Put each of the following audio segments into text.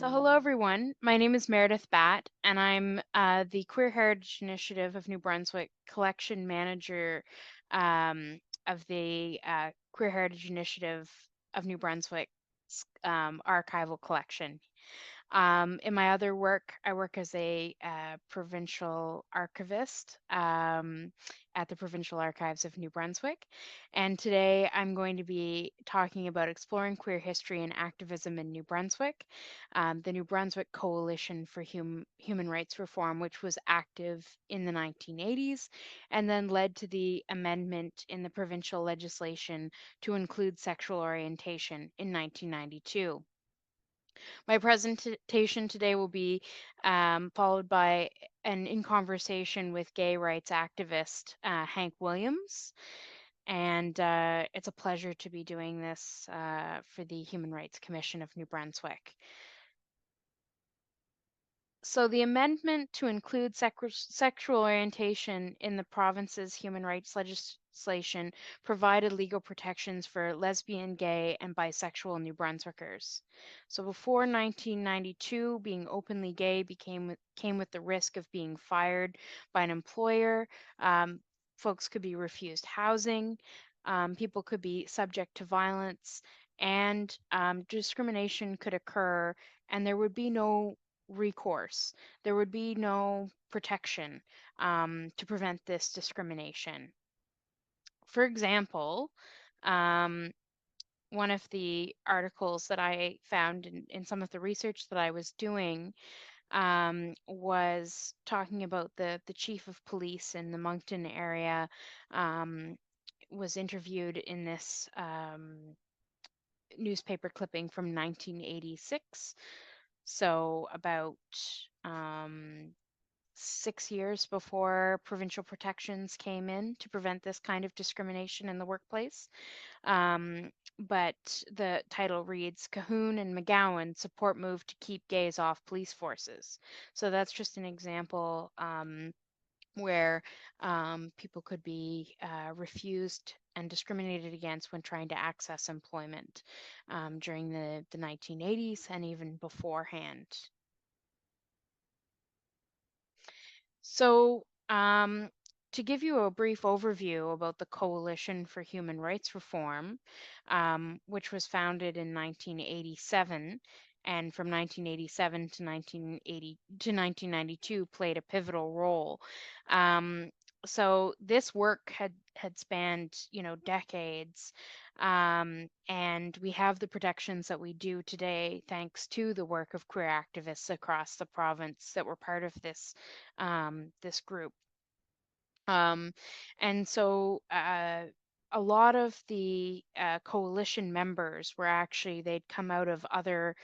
So hello everyone, my name is Meredith Batt and I'm the Queer Heritage Initiative of New Brunswick collection manager of the Queer Heritage Initiative of New Brunswick's archival collection. In my other work, I work as a provincial archivist at the Provincial Archives of New Brunswick. And today I'm going to be talking about exploring queer history and activism in New Brunswick, the New Brunswick Coalition for Human Rights Reform, which was active in the 1980s and then led to the amendment in the provincial legislation to include sexual orientation in 1992. My presentation today will be followed by an in conversation with gay rights activist Hank Williams. And it's a pleasure to be doing this for the Human Rights Commission of New Brunswick. So the amendment to include sexual orientation in the province's human rights legislation provided legal protections for lesbian, gay, and bisexual New Brunswickers. So before 1992, being openly gay came with the risk of being fired by an employer. Folks could be refused housing. People could be subject to violence, and discrimination could occur, and there would be no recourse. There would be no protection to prevent this discrimination. For example, one of the articles that I found in some of the research that I was doing was talking about the chief of police in the Moncton area was interviewed in this newspaper clipping from 1986. So about 6 years before provincial protections came in to prevent this kind of discrimination in the workplace. But the title reads, Cahoon and McGowan support move to keep gays off police forces. So that's just an example where people could be refused and discriminated against when trying to access employment during the 1980s and even beforehand. So to give you a brief overview about the Coalition for Human Rights Reform, which was founded in 1987, and from 1987 to 1992 played a pivotal role. So this work had spanned, decades, and we have the protections that we do today thanks to the work of queer activists across the province that were part of this this group. And so a lot of the coalition members were actually, they'd come out of other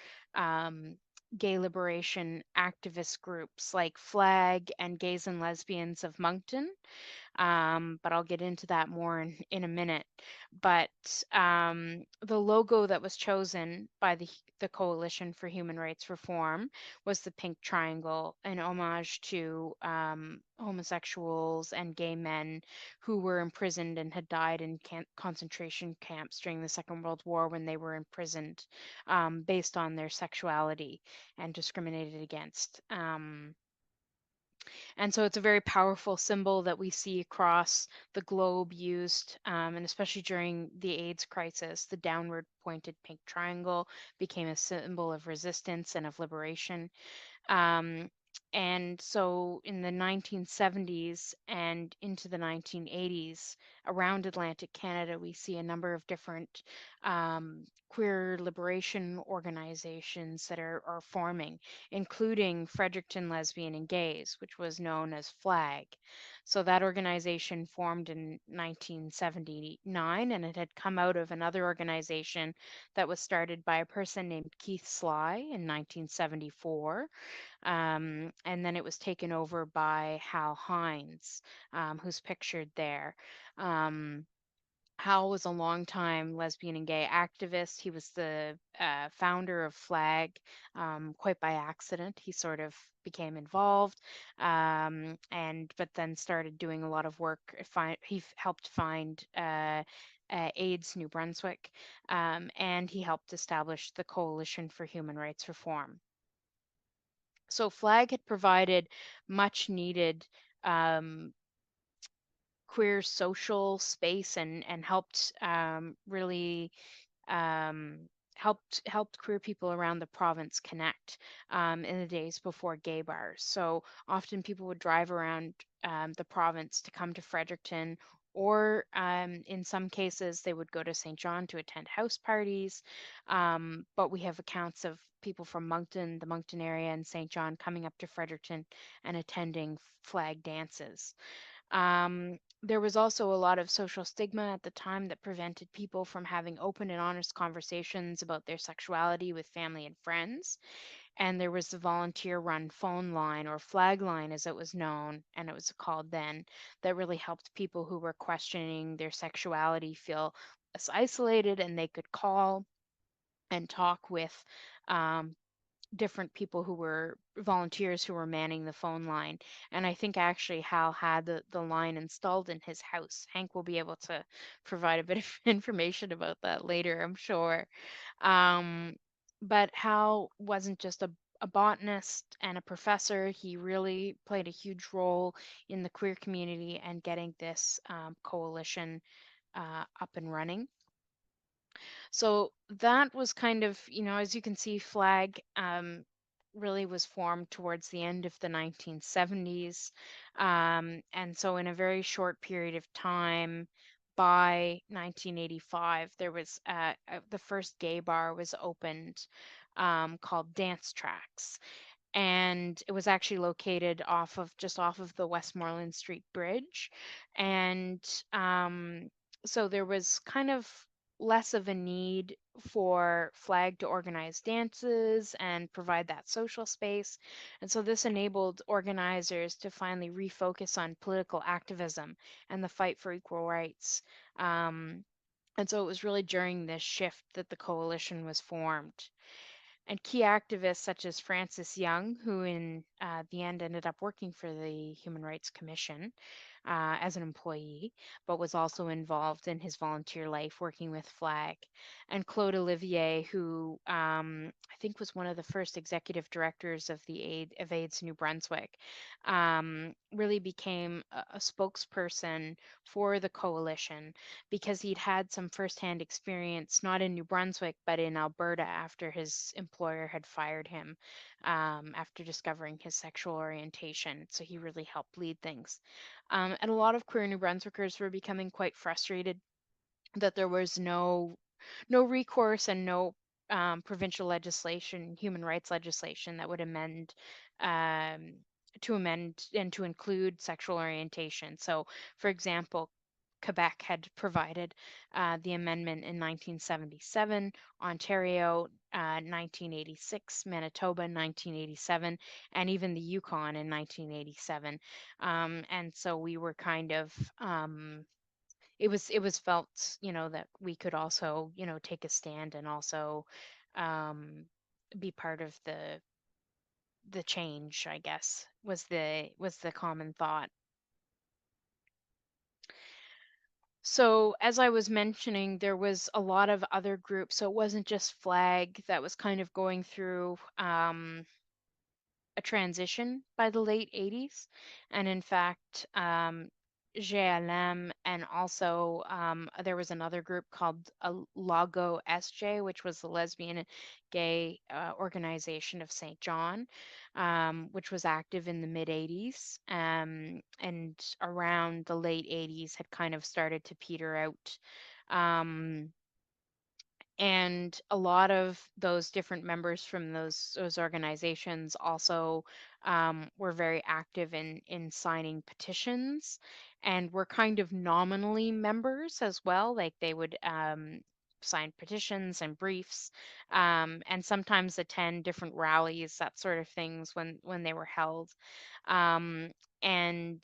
gay liberation activist groups like FLAG and Gays and Lesbians of Moncton. But I'll get into that more in a minute. But the logo that was chosen by the Coalition for Human Rights Reform was the pink triangle, an homage to homosexuals and gay men who were imprisoned and had died in concentration camps during the Second World War when they were imprisoned based on their sexuality and discriminated against. And so it's a very powerful symbol that we see across the globe used, and especially during the AIDS crisis, the downward pointed pink triangle became a symbol of resistance and of liberation. And so in the 1970s and into the 1980s, around Atlantic Canada, we see a number of different queer liberation organizations that are forming, including Fredericton Lesbian and Gays, which was known as FLAG. So that organization formed in 1979, and it had come out of another organization that was started by a person named Keith Sly in 1974. And then it was taken over by Hal Hines, who's pictured there. Hal was a longtime lesbian and gay activist. He was the founder of FLAG, quite by accident. He sort of became involved, but then started doing a lot of work. He helped find AIDS New Brunswick, and he helped establish the Coalition for Human Rights Reform. So Flag had provided much needed um, queer social space and helped really um, helped queer people around the province connect in the days before gay bars. So often people would drive around the province to come to Fredericton, or in some cases they would go to St. John to attend house parties. But we have accounts of people from Moncton, the Moncton area, and St. John coming up to Fredericton and attending flag dances. There was also a lot of social stigma at the time that prevented people from having open and honest conversations about their sexuality with family and friends. And there was the volunteer run phone line, or flag line as it was known, and it was called then, that really helped people who were questioning their sexuality feel less isolated, and they could call and talk with um, different people who were volunteers who were manning the phone line. And I think actually Hal had the line installed in his house. Hank will be able to provide a bit of information about that later, I'm sure. Um, but Hal wasn't just a botanist and a professor. He really played a huge role in the queer community and getting this coalition up and running. So that was kind of, as you can see, Flag really was formed towards the end of the 1970s. And so in a very short period of time, by 1985, there was the first gay bar was opened called Dance Tracks. And it was actually located just off of the Westmoreland Street Bridge. And so there was kind of less of a need for Flag to organize dances and provide that social space. And so this enabled organizers to finally refocus on political activism and the fight for equal rights. And so it was really during this shift that the coalition was formed. And key activists such as Francis Young, who in the end ended up working for the Human Rights Commission as an employee, but was also involved in his volunteer life working with Flag, and Claude Olivier, who I think was one of the first executive directors of AIDS New Brunswick, really became a spokesperson for the coalition because he'd had some firsthand experience, not in New Brunswick, but in Alberta after his employer had fired him after discovering his sexual orientation. So he really helped lead things. And a lot of queer New Brunswickers were becoming quite frustrated that there was no recourse and no provincial legislation, human rights legislation that would um, amend and to include sexual orientation. So, for example, Quebec had provided the amendment in 1977, Ontario 1986, Manitoba 1987, and even the Yukon in 1987. And so we were kind of it was felt, that we could also, take a stand and also um, be part of the change, I guess, was the common thought. So as I was mentioning, there was a lot of other groups. So it wasn't just Flag that was kind of going through a transition by the late 80s. And in fact, JLM, and also there was another group called Lago SJ, which was the lesbian and gay organization of St. John, which was active in the mid 80s, and around the late 80s had kind of started to peter out. Um, and a lot of those different members from those organizations also were very active in signing petitions, and were kind of nominally members as well. Like they would sign petitions and briefs, and sometimes attend different rallies, that sort of things when they were held. Um, and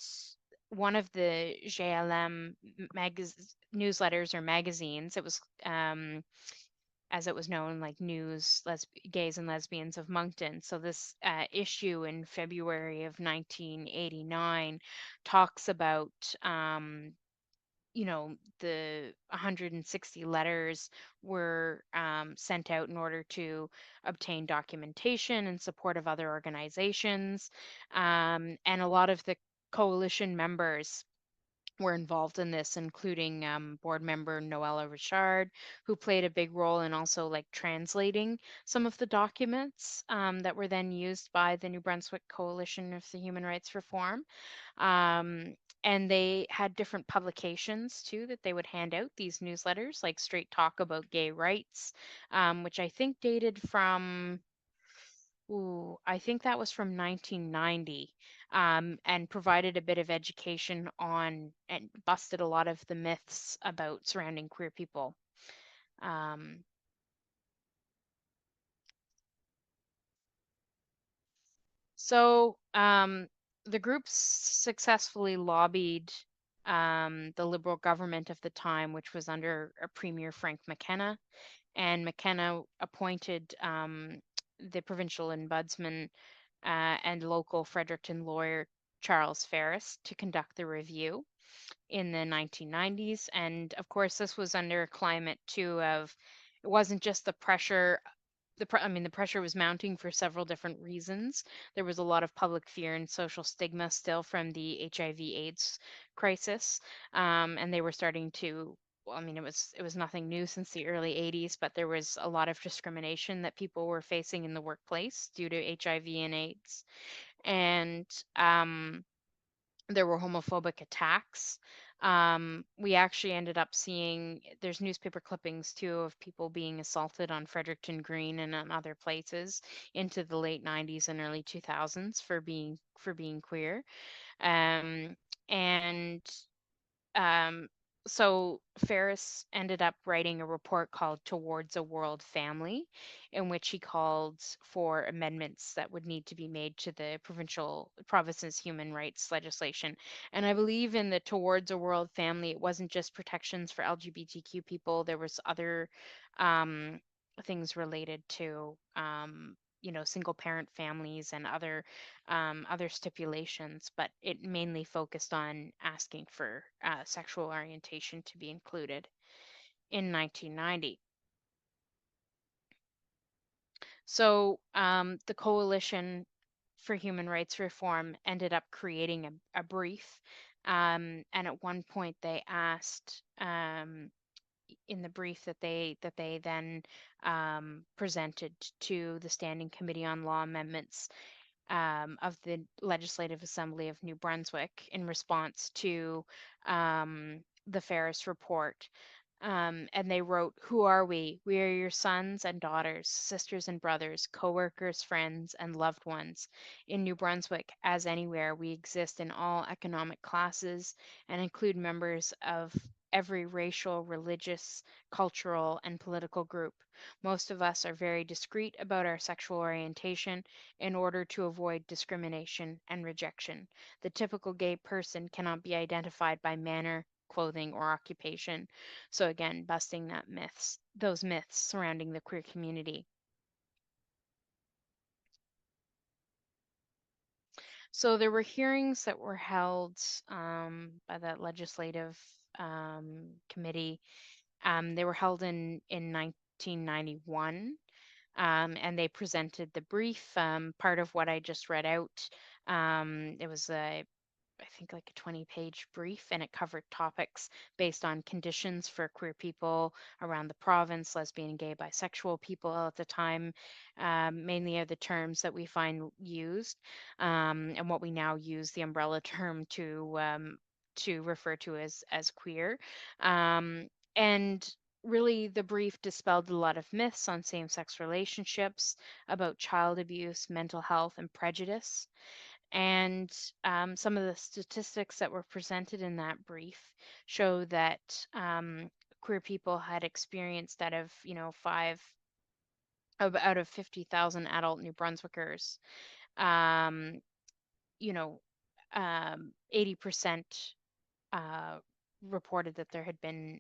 one of the JLM newsletters or magazines, it was as it was known, like News, Gays and Lesbians of Moncton. So this issue in February of 1989 talks about the 160 letters were sent out in order to obtain documentation and support of other organizations. And a lot of the coalition members were involved in this, including board member Noella Richard, who played a big role in also like translating some of the documents that were then used by the New Brunswick Coalition of the Human Rights Reform. Um, and they had different publications too that they would hand out, these newsletters, like Straight Talk About Gay Rights, which I think dated from I think that was from 1990, and provided a bit of education on and busted a lot of the myths about surrounding queer people. Um, so the group successfully lobbied the Liberal government of the time, which was under Premier Frank McKenna, and McKenna appointed the provincial ombudsman and local Fredericton lawyer Charles Ferris to conduct the review in the 1990s. And of course, this was under a climate too of it wasn't just the pressure. The pressure was mounting for several different reasons. There was a lot of public fear and social stigma still from the HIV/AIDS crisis, and they were starting to. Well, it was nothing new since the early 80s, but there was a lot of discrimination that people were facing in the workplace due to HIV and AIDS, and there were homophobic attacks. We actually ended up seeing there's newspaper clippings too of people being assaulted on Fredericton Green and on other places into the late 90s and early 2000s for being queer. Um, and um, so Ferris ended up writing a report called Towards a World Family, in which he called for amendments that would need to be made to the province's human rights legislation. And I believe in the Towards a World Family, it wasn't just protections for LGBTQ people. There was other um, things related to single parent families and other stipulations, but it mainly focused on asking for sexual orientation to be included in 1990. So the Coalition for Human Rights Reform ended up creating a brief. And at one point, they asked in the brief that they then presented to the Standing Committee on Law Amendments of the Legislative Assembly of New Brunswick in response to the Ferris report. And they wrote, "Who are we? We are your sons and daughters, sisters and brothers, co-workers, friends, and loved ones. In New Brunswick, as anywhere, we exist in all economic classes and include members of every racial, religious, cultural, and political group. Most of us are very discreet about our sexual orientation in order to avoid discrimination and rejection. The typical gay person cannot be identified by manner, clothing, or occupation." So again, busting those myths surrounding the queer community. So there were hearings that were held by that legislative committee. They were held in 1991, and they presented the brief. Part of what I just read out. It was I think like a 20-page brief, and it covered topics based on conditions for queer people around the province, lesbian and gay bisexual people at the time, mainly are the terms that we find used, and what we now use the umbrella term to refer to as queer. And really, the brief dispelled a lot of myths on same-sex relationships, about child abuse, mental health, and prejudice. And some of the statistics that were presented in that brief show that queer people had experienced out of 50,000 adult New Brunswickers, um, 80% uh, reported that there had been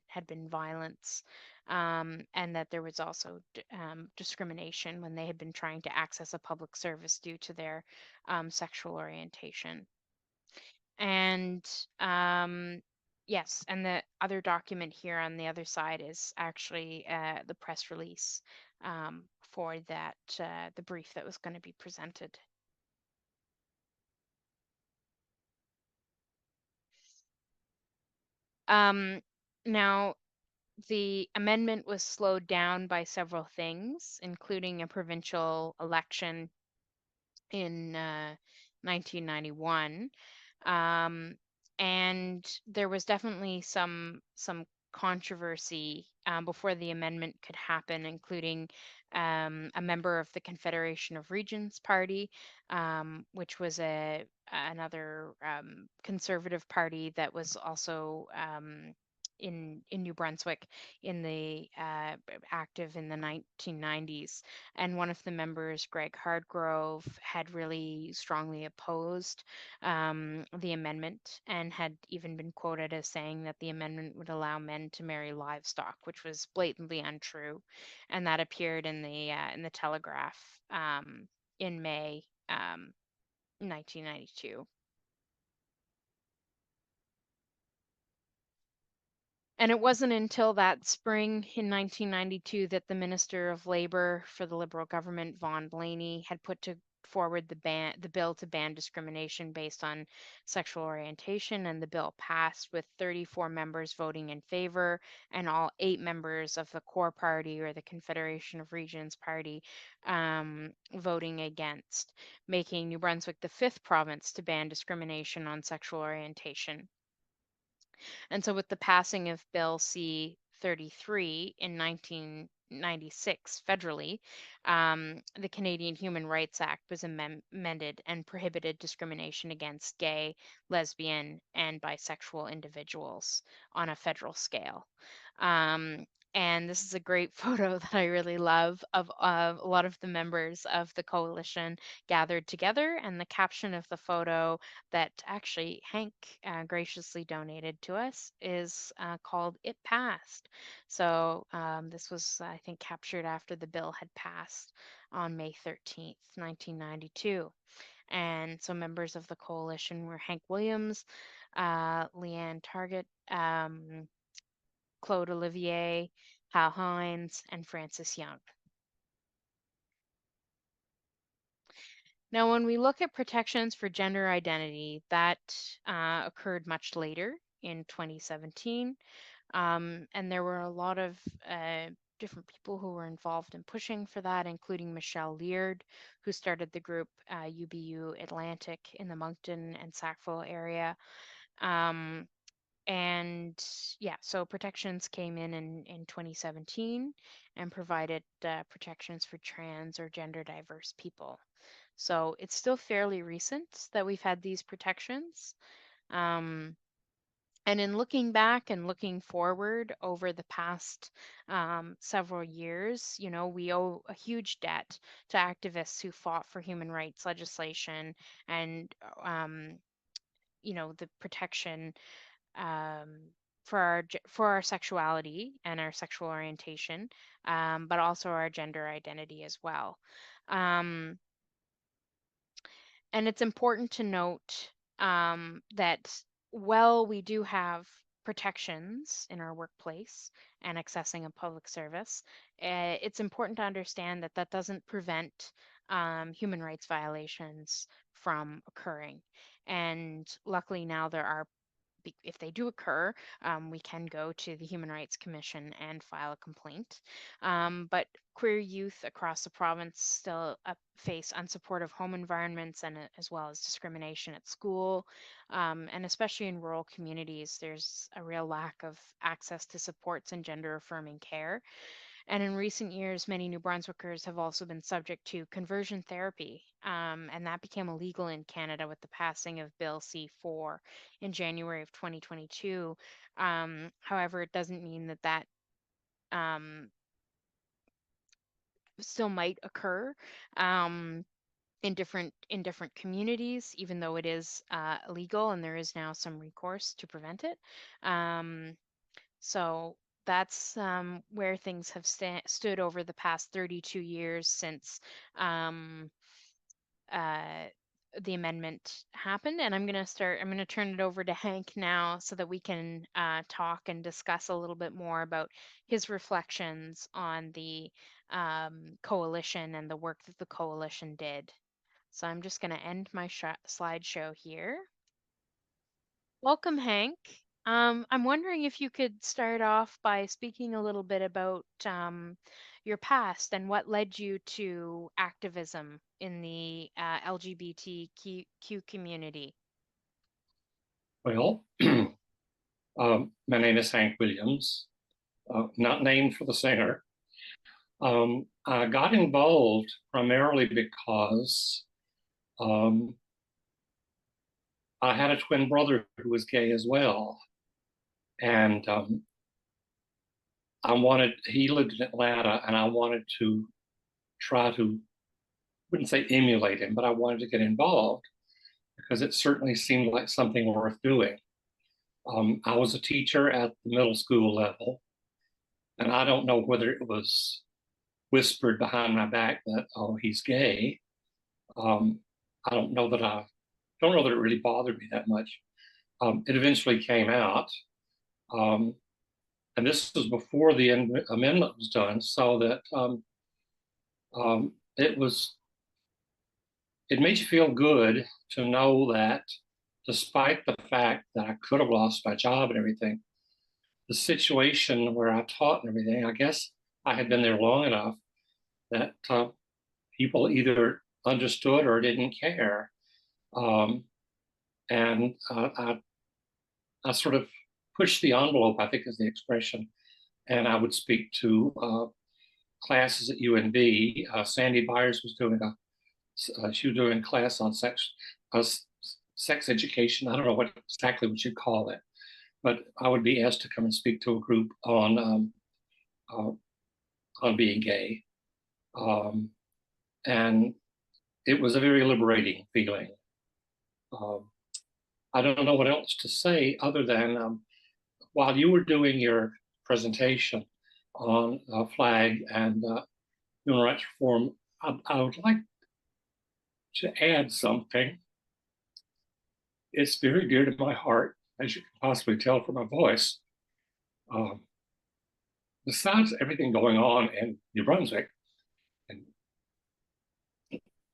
violence, and that there was also discrimination when they had been trying to access a public service due to their sexual orientation. And Yes, and the other document here on the other side is actually the press release for that, the brief that was going to be presented. Now, the amendment was slowed down by several things, including a provincial election in 1991. Um, and there was definitely some controversy before the amendment could happen, including a member of the Confederation of Regions Party, which was another conservative party that was also in New Brunswick in the active in the 1990s. And one of the members, Greg Hardgrove, had really strongly opposed the amendment and had even been quoted as saying that the amendment would allow men to marry livestock, which was blatantly untrue, and that appeared in the Telegraph in May 1992. And it wasn't until that spring in 1992 that the Minister of Labor for the Liberal government, Vaughan Blaney, had forward the bill to ban discrimination based on sexual orientation, and the bill passed with 34 members voting in favor and all 8 members of the core party, or the Confederation of Regions Party, voting against, making New Brunswick the 5th province to ban discrimination on sexual orientation. And so, with the passing of Bill C 33 in 1996 federally, the Canadian Human Rights Act was amended and prohibited discrimination against gay, lesbian, and bisexual individuals on a federal scale. Um, and this is a great photo that I really love of a lot of the members of the coalition gathered together. And the caption of the photo that actually Hank graciously donated to us is called "It Passed." So this was, I think, captured after the bill had passed on May 13th, 1992. And so members of the coalition were Hank Williams, Leanne Target, Claude Olivier, Hal Hines, and Francis Young. Now, when we look at protections for gender identity, that occurred much later in 2017. And there were a lot of different people who were involved in pushing for that, including Michelle Leard, who started the group UBU Atlantic in the Moncton and Sackville area. And yeah, so protections came in 2017 and provided protections for trans or gender diverse people. So it's still fairly recent that we've had these protections. Um, and in looking back and looking forward over the past several years, you know, we owe a huge debt to activists who fought for human rights legislation and, you know, the protection for our sexuality and our sexual orientation, but also our gender identity as well. Um, And it's important to note that while we do have protections in our workplace and accessing a public service, it's important to understand that that doesn't prevent human rights violations from occurring. And luckily now there are, if they do occur, we can go to the Human Rights Commission and file a complaint. But queer youth across the province still face unsupportive home environments, and as well as discrimination at school. And especially in rural communities, there's a real lack of access to supports and gender affirming care. And in recent years, many New Brunswickers have also been subject to conversion therapy, and that became illegal in Canada with the passing of Bill C4 in January of 2022. However, it doesn't mean that that still might occur in different communities, even though it is illegal, and there is now some recourse to prevent it. So that's where things have stood over the past 32 years since um, uh, the amendment happened. And I'm going to turn it over to Hank now so that we can talk and discuss a little bit more about his reflections on the coalition and the work that the coalition did. So I'm just going to end my slideshow here. Welcome, Hank. I'm wondering if you could start off by speaking a little bit about your past and what led you to activism in the LGBTQ community. Well, my name is Hank Williams, not named for the singer. I got involved primarily because I had a twin brother who was gay as well. And he lived in Atlanta, and I wanted to try to, wouldn't say emulate him, but I wanted to get involved because it certainly seemed like something worth doing. I was a teacher at the middle school level, and I don't know whether it was whispered behind my back that, oh, he's gay. I don't know that it really bothered me that much. It eventually came out. And this was before the amendment was done, so that it made you feel good to know that despite the fact that I could have lost my job and everything, the situation where I taught and everything, I guess I had been there long enough that people either understood or didn't care. And I sort of pushed the envelope, I think is the expression, and I would speak to classes at UNB. Sandy Byers was doing she was doing a class on sex education. I don't know exactly what you'd call it, but I would be asked to come and speak to a group on being gay, and it was a very liberating feeling. I don't know what else to say other than while you were doing your presentation on FLAG and human rights reform, I would like to add something. It's very dear to my heart, as you can possibly tell from my voice. Besides everything going on in New Brunswick,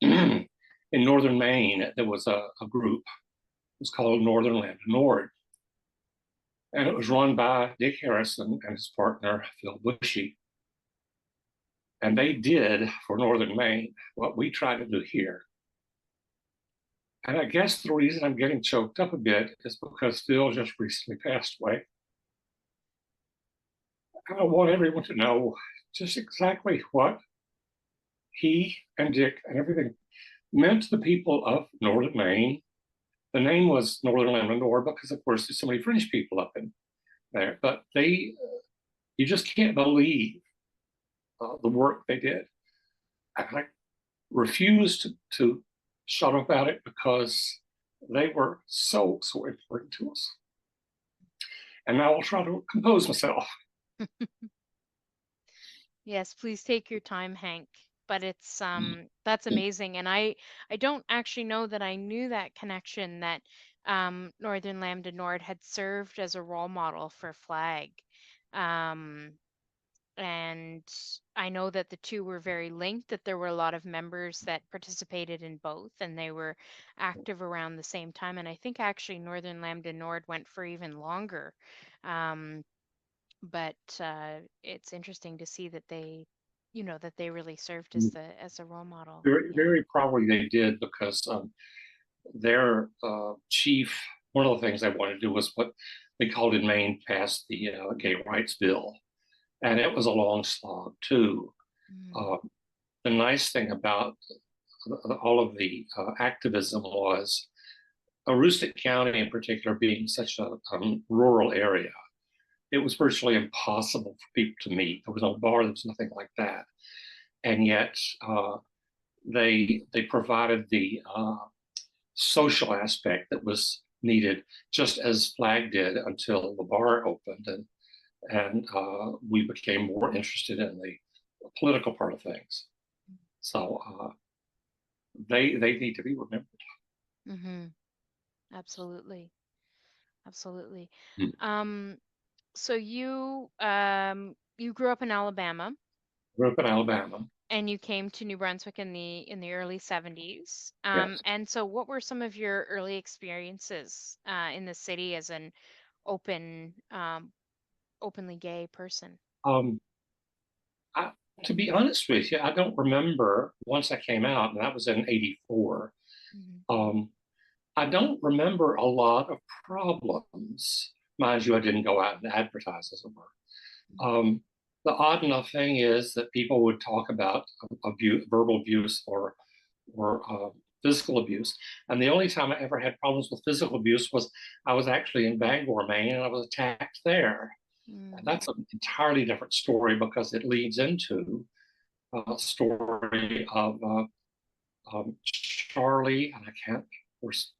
and in northern Maine, there was a group. It was called Northern Land and Nord. And it was run by Dick Harrison and his partner, Phil Bushy. And they did for Northern Maine what we try to do here. And I guess the reason I'm getting choked up a bit is because Phil just recently passed away. And I want everyone to know just exactly what he and Dick and everything meant to the people of Northern Maine. The name was Northern Land and Nord because, of course, there's so many French people up in there. But you just can't believe the work they did. And I refuse to shut up about it because they were so important to us. And now I'll try to compose myself. Yes, please take your time, Hank. But it's that's amazing, and I don't actually know that I knew that connection that Northern Lambda Nord had served as a role model for FLAG. And I know that the two were very linked, that there were a lot of members that participated in both, and they were active around the same time. And I think actually Northern Lambda Nord went for even longer. But it's interesting to see that they that they really served as a role model. Very probably they did because their chief, one of the things they wanted to do was what they called in Maine pass the gay rights bill. And it was a long slog too. The nice thing about all of the activism was Aroostook County in particular being such a rural area, it was virtually impossible for people to meet. There was no bar, there was nothing like that. And yet they provided the social aspect that was needed, just as FLAG did until the bar opened and we became more interested in the political part of things. So they need to be remembered. Mm-hmm. Absolutely. Absolutely. Mm. Um, so you grew up in Alabama Grew up in Alabama. and you came to New Brunswick in the early 70s. Yes. And so what were some of your early experiences in the city as an open openly gay person? Um, I, to be honest with you, I don't remember once I came out, and that was in '84. Mhm. Um, I don't remember a lot of problems. Mind you, I didn't go out and advertise, as it were. The odd enough thing is that people would talk about abuse, verbal abuse, or physical abuse. And the only time I ever had problems with physical abuse was I was actually in Bangor, Maine, and I was attacked there. And Mm. that's an entirely different story because it leads into a story of Charlie, and I can't, of course,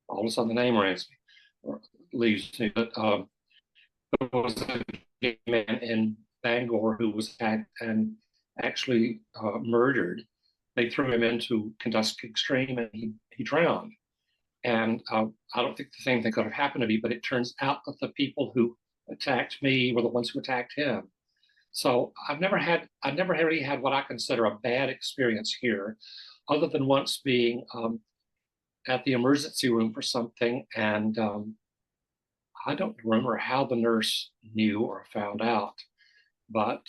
all of a sudden the name rings me, or leaves me, but there was a gay man in Bangor who was attacked and actually murdered. They threw him into Kentucky Stream and he drowned. And I don't think the same thing could have happened to me, but it turns out that the people who attacked me were the ones who attacked him. So I've never really had what I consider a bad experience here, other than once being at the emergency room for something, and I don't remember how the nurse knew or found out, but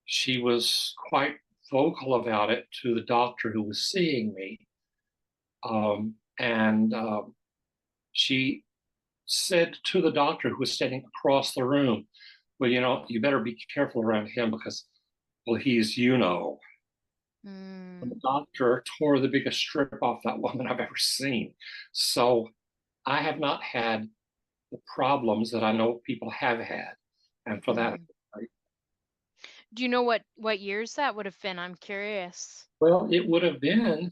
she was quite vocal about it to the doctor who was seeing me, and she said to the doctor who was standing across the room, "Well, you better be careful around him because, well, he's, you know." And Mm. the doctor tore the biggest strip off that woman I've ever seen. So I have not had the problems that I know people have had. And for that, Mm-hmm. Do you know what years that would have been? I'm curious. well, it would have been,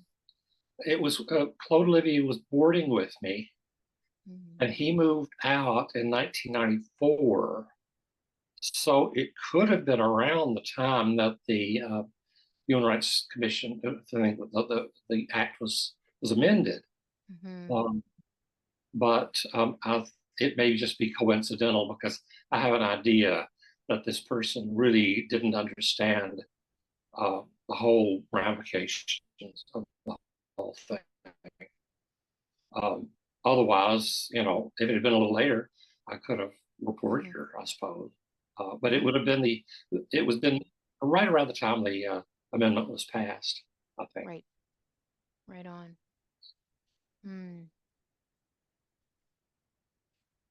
it was Claude Olivier was boarding with me, Mm. and he moved out in 1994. So it could have been around the time that the Human Rights Commission, the act was amended. Mm-hmm. Um, but it may just be coincidental because I have an idea that this person really didn't understand the whole ramifications of the whole thing. Um, Otherwise, if it had been a little later, I could have reported Mm-hmm. her, I suppose. But it would have been it was been right around the time the amendment was passed, I think. Right. Right on. Hmm.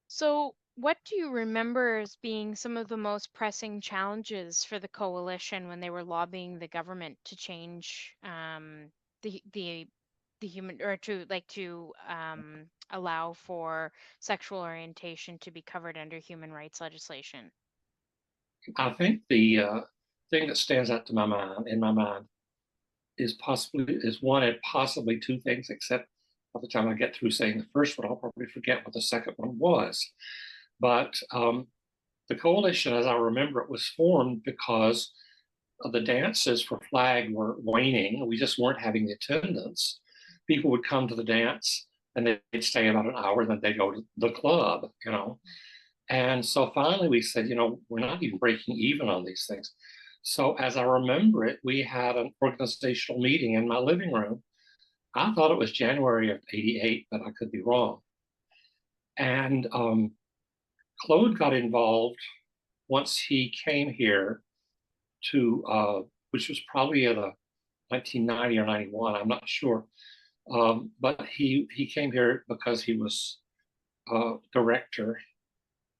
So, what do you remember as being some of the most pressing challenges for the coalition when they were lobbying the government to change the the the human or to allow for sexual orientation to be covered under human rights legislation? I think the thing that stands out to in my mind, is one and possibly two things, except by the time I get through saying the first one, I'll probably forget what the second one was. But the coalition, as I remember it, was formed because the dances for Flag were waning. We just weren't having the attendance. People would come to the dance and they'd stay about an hour, and then they'd go to the club. And so finally we said, we're not even breaking even on these things. So as I remember it, we had an organizational meeting in my living room. I thought it was January of '88, but I could be wrong. And Claude got involved once he came here which was probably in 1990 or 91, I'm not sure. But he came here because he was director.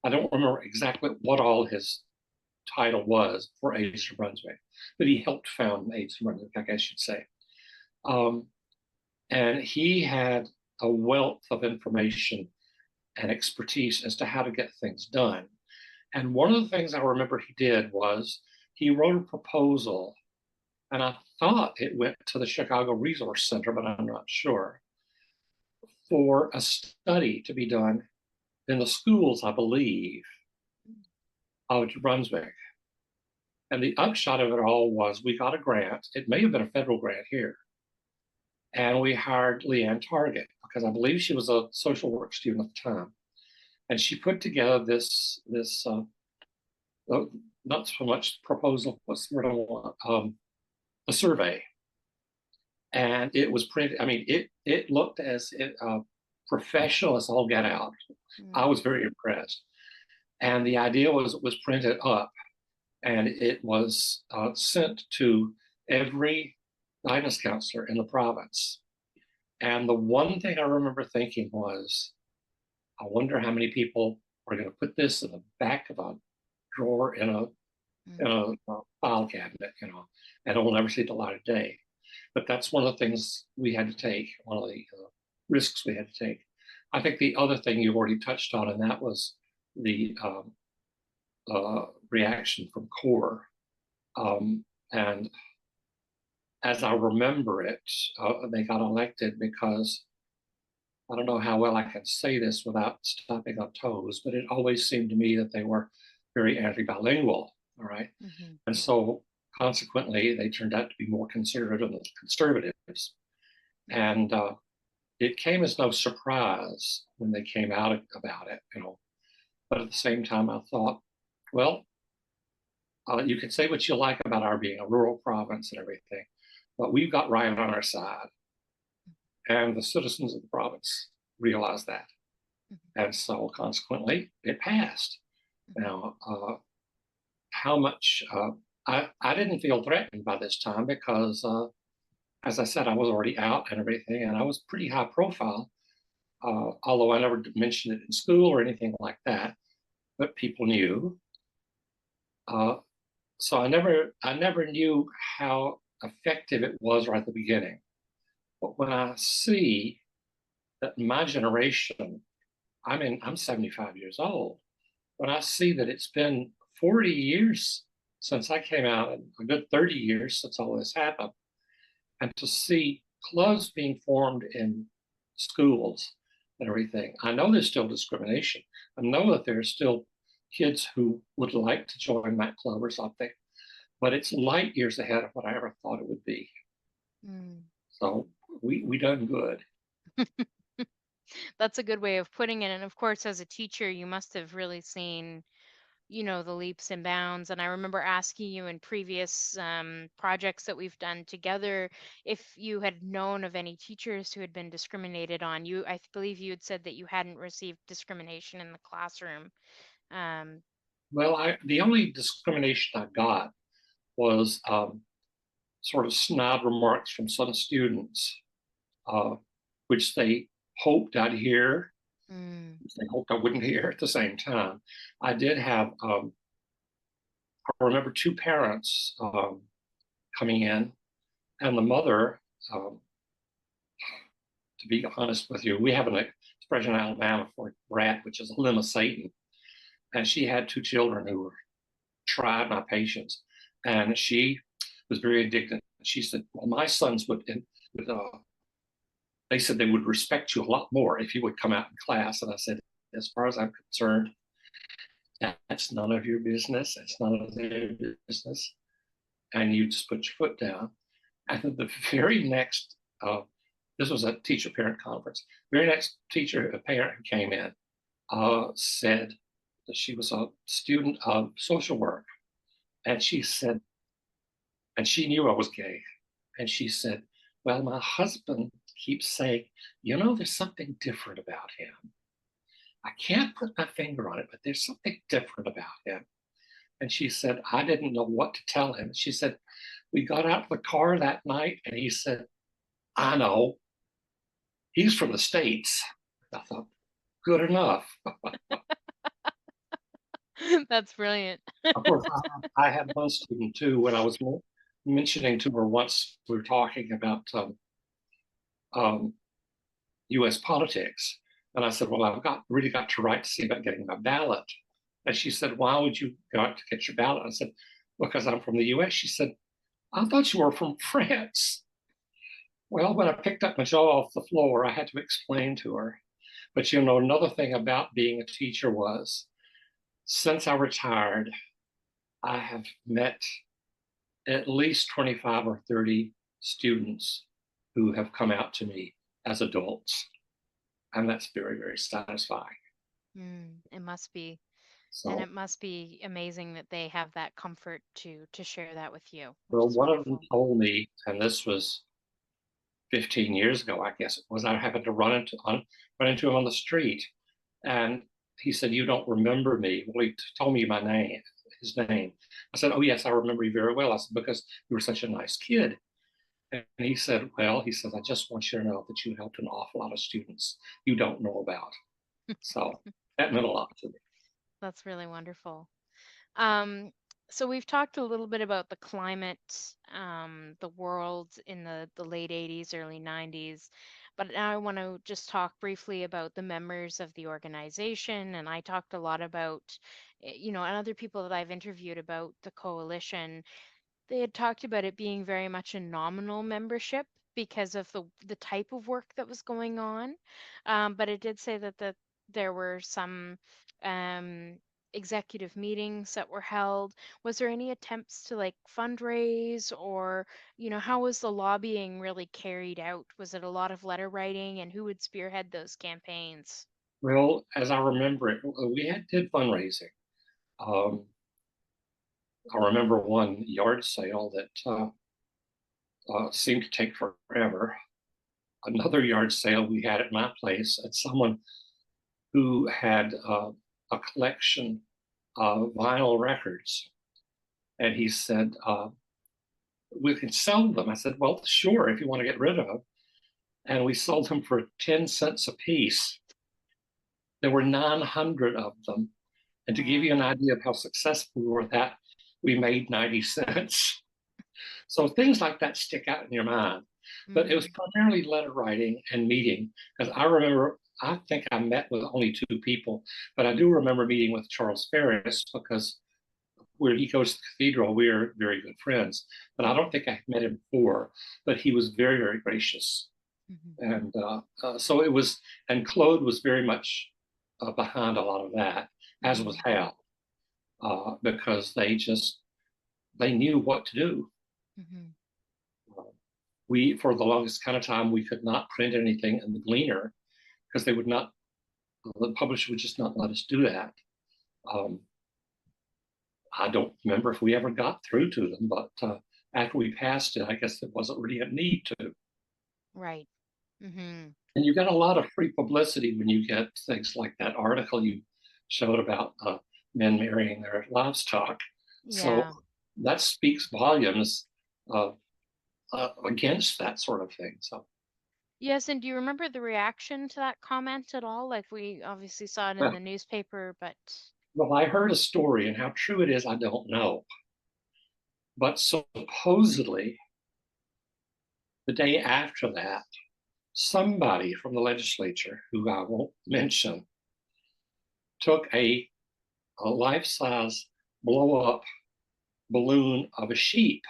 I don't remember exactly what all his title was for AIDS New Brunswick, but he helped found AIDS New Brunswick, I guess you'd say. Um, and he had a wealth of information and expertise as to how to get things done. And one of the things I remember he did was he wrote a proposal, and I thought it went to the Chicago Resource Center, but I'm not sure, for a study to be done in the schools, I believe, of New Brunswick. And the upshot of it all was we got a grant. It may have been a federal grant here. And we hired Leanne Target because I believe she was a social work student at the time. And she put together this not so much proposal, what's the word I want, a survey. And it was printed, I mean, it looked as professional as all get out. I was very impressed. And the idea was it was printed up and it was sent to every guidance counselor in the province. And the one thing I remember thinking was, I wonder how many people are going to put this in the back of a drawer in a file cabinet, and it will never see the light of day. But that's one of the things we had to take, one of the risks we had to take. I think the other thing you already touched on, and that was the reaction from CORE. And as I remember it, they got elected because, I don't know how well I can say this without stepping on toes, but it always seemed to me that they were very anti-bilingual, all right? And so consequently, they turned out to be more conservative than conservatives. And it came as no surprise when they came out about it, But at the same time, I thought, well, you can say what you like about our being a rural province and everything, but we've got right on our side. And the citizens of the province realized that. And so consequently, it passed. Now, how much, I didn't feel threatened by this time because, as I said, I was already out and everything, and I was pretty high profile, although I never mentioned it in school or anything like that, but people knew. So I never knew how effective it was right at the beginning. But when I see that my generation, I'm 75 years old, when I see that it's been 40 years since I came out and a good 30 years since all this happened, and to see clubs being formed in schools and everything, I know there's still discrimination. I know that there's still kids who would like to join that club or something, but it's light years ahead of what I ever thought it would be. So we done good. That's a good way of putting it. And of course, as a teacher, you must have really seen, the leaps and bounds. And I remember asking you in previous projects that we've done together if you had known of any teachers who had been discriminated on. I believe you had said that you hadn't received discrimination in the classroom. Well, the only discrimination I got was sort of snide remarks from some students, which they hoped I'd hear. They hoped I wouldn't hear at the same time. I did have, I remember two parents coming in, and the mother, to be honest with you, we have an expression in Alabama for rat, which is a limb of Satan. And she had two children who tried my patience. And she was very indignant. She said, well, my sons they said they would respect you a lot more if you would come out in class. And I said, as far as I'm concerned, that's none of your business. It's none of their business. And you just put your foot down. And then the very next, this was a teacher parent conference, very next parent who came in said that she was a student of social work. And she said, and she knew I was gay. And she said, well, my husband keeps saying, there's something different about him. I can't put my finger on it, but there's something different about him. And she said, I didn't know what to tell him. She said, we got out of the car that night and he said, I know, he's from the States. I thought, good enough. That's brilliant. Of course, I had one student too, when I was mentioning to her once, we were talking about US politics. And I said, well, I've really got to write to see about getting my ballot. And she said, why would you go out to get your ballot? I said, because I'm from the US. She said, I thought you were from France. Well, when I picked up my jaw off the floor, I had to explain to her. But another thing about being a teacher was, since I retired, I have met at least 25 or 30 students who have come out to me as adults. And that's very, very satisfying. It must be. And it So, must be amazing that they have that comfort to share that with you, which well, is one of them wonderful. told me, and this was 15 years ago, I guess it was, I happened to run into him on the street, and he said, "You don't remember me." Well, he told me his name. I said, "Oh yes, I remember you very well." I said, "Because you were such a nice kid." And he said, "Well," he says, "I just want you to know that you helped an awful lot of students you don't know about." So that meant a lot to me. That's really wonderful. Um, so we've talked a little bit about the climate, the world in the late 80s, early 90s, but now I want to just talk briefly about the members of the organization. And I talked a lot about, and other people that I've interviewed about the coalition. They had talked about it being very much a nominal membership because of the type of work that was going on. But it did say that there were some um, executive meetings that were held. Was there any attempts to like fundraise, or, how was the lobbying really carried out? Was it a lot of letter writing, and who would spearhead those campaigns? Well, as I remember it, did fundraising. Um, I remember one yard sale that seemed to take forever. Another yard sale we had at my place, at someone who had a collection of vinyl records, and he said, "We can sell them." I said, "Well, sure, if you want to get rid of them." And we sold them for 10 cents a piece. There were 900 of them. And to give you Wow. an idea of how successful we were with that, we made 90 cents. So things like that stick out in your mind. But it was Mm, primarily letter writing and meeting. Because I remember, I think I met with only two people, but I do remember meeting with Charles Ferris because where he goes to the cathedral, we're very good friends. But I don't think I met him before, but he was very, very gracious. mhm, And so it was, and Claude was very much behind a lot of that, as was mhm, Hal, because they knew what to do. mhm. Uh, we, for the longest kind of time, we could not print anything in the Gleaner because they would not, the publisher would just not let us do that. Um, I don't remember if we ever got through to them, but after we passed it, I guess there wasn't really a need to. Right. Mhm. And you get a lot of free publicity when you get things like that article you showed about men marrying their livestock. So Yeah. that speaks volumes uh, against that sort of thing. So, Yes, and do you remember the reaction to that comment at all? Like, we obviously saw it in well, the newspaper, but I heard a story, and how true it is, I don't know. But supposedly, the day after that, somebody from the legislature, who I won't mention, took a life-size blow-up balloon of a sheep,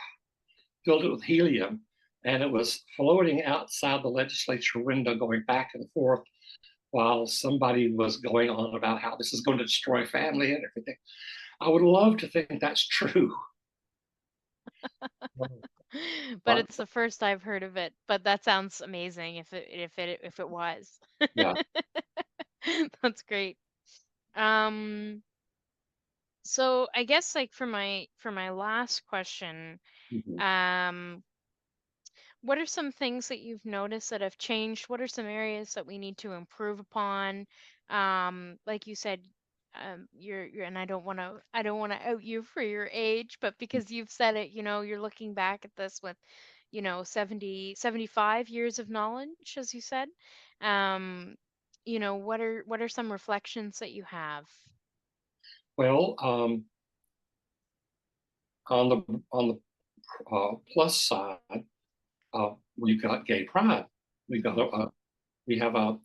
filled it with helium, and it was floating outside the legislature window, going back and forth while somebody was going on about how this is going to destroy family and everything. I would love to think that's true. but But it's the first I've heard of it. But that sounds amazing if it was. yeah. That's great. Um, so I guess like for my last question, Mhm. um, what are some things that you've noticed that have changed? What are some areas that we need to improve upon? Like you said, you're, and I don't want to out you for your age, but because you've said it, you're looking back at this with, 75 years of knowledge, as you said. Um, what are some reflections that you have? Well, on the plus side, we've got gay pride. We've got Hmm. we have a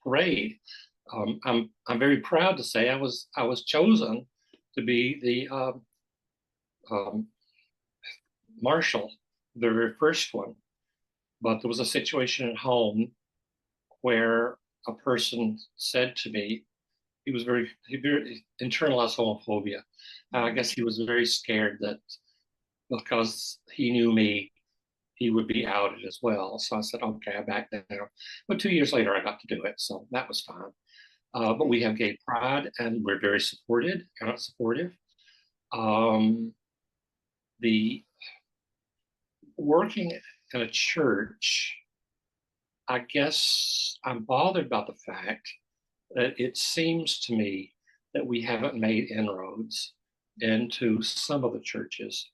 parade. I'm very proud to say I was chosen to be the um, marshal, the very first one. But there was a situation at home where a person said to me, he very internalized homophobia. I Hmm. guess he was very scared that because he knew me, he would be outed as well. So I said, okay, I backed down. But 2 years later, I got to do it, so that was fine. But we Great. have gay pride, and we're very supportive. Um, the working in a church, I guess I'm bothered about the fact that it seems to me that we haven't made inroads into some of the churches.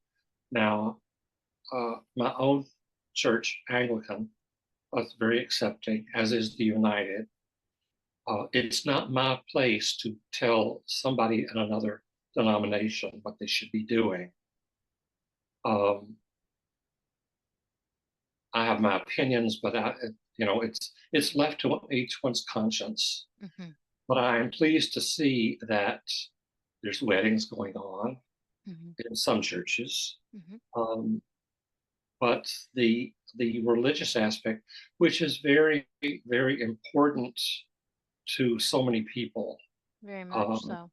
Now, my own church, Anglican, is very accepting, as is the United. It's not my place to tell somebody in another denomination what they should be doing. Um, I have my opinions, but it's left to each one's conscience. Mm-hmm. But I am pleased to see that there's weddings going on Mm-hmm. in some churches. Mm-hmm. Um, but the religious aspect, which is very, very important to so many people, Very much um, so.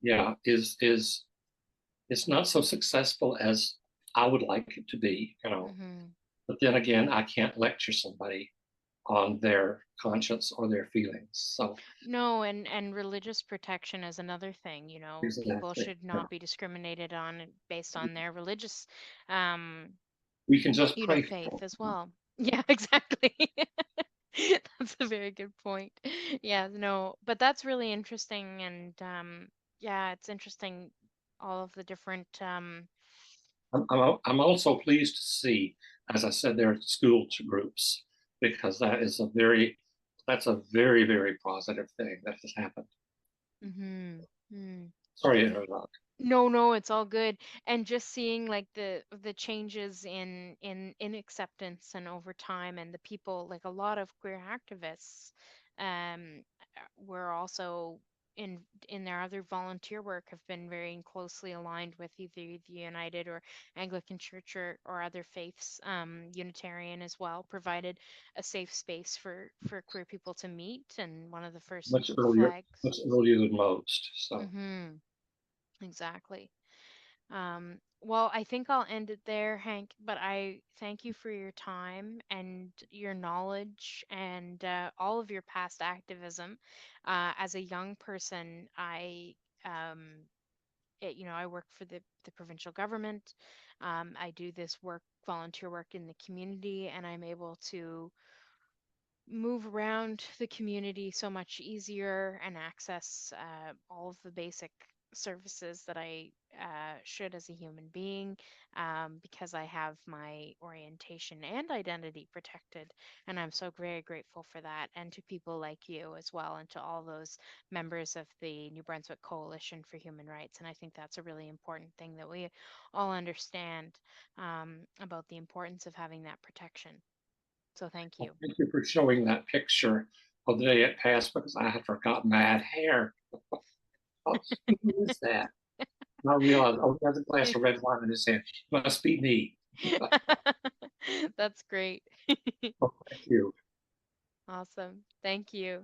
yeah, is it's not so successful as I would like it to be, you know. Mm-hmm. But then again, I can't lecture somebody on their conscience or their feelings. So No, and religious protection is another thing, you know, people exactly, should yeah. not be discriminated on based on their religious, um, We can just you know, pray faith for as them. well. Yeah, exactly. That's a very good point. Yeah, no, but that's really interesting, and yeah, it's interesting all of the different I'm also pleased to see, as I said, there are school groups because that's a very, very positive thing that has happened. mm-hmm. Sorry to interrupt. No, no, it's all good. And just seeing like the changes in acceptance and over time and the people, like a lot of queer activists were also in their other volunteer work have been very closely aligned with either the United or Anglican Church or other faiths, Unitarian as well, provided a safe space for queer people to meet. And one of the first flags. Much earlier than most. So Mm-hmm. Exactly. Well, I think I'll end it there, Hank, but I thank you for your time and your knowledge and all of your past activism. As a young person, I work for the provincial government. I do this work, volunteer work in the community, and I'm able to move around the community so much easier and access all of the basic services that I should as a human being because I have my orientation and identity protected. And I'm so very grateful for that. And to people like you as well, and to all those members of the New Brunswick Coalition for Human Rights. And I think that's a really important thing that we all understand about the importance of having that protection. So thank well, you. thank you for showing that picture of the day it passed because I had forgotten I had hair. Oh, who is that? And I realized, oh, he has a glass of red wine in his hand. Must be me. That's great. Oh, thank you. Awesome. Thank you.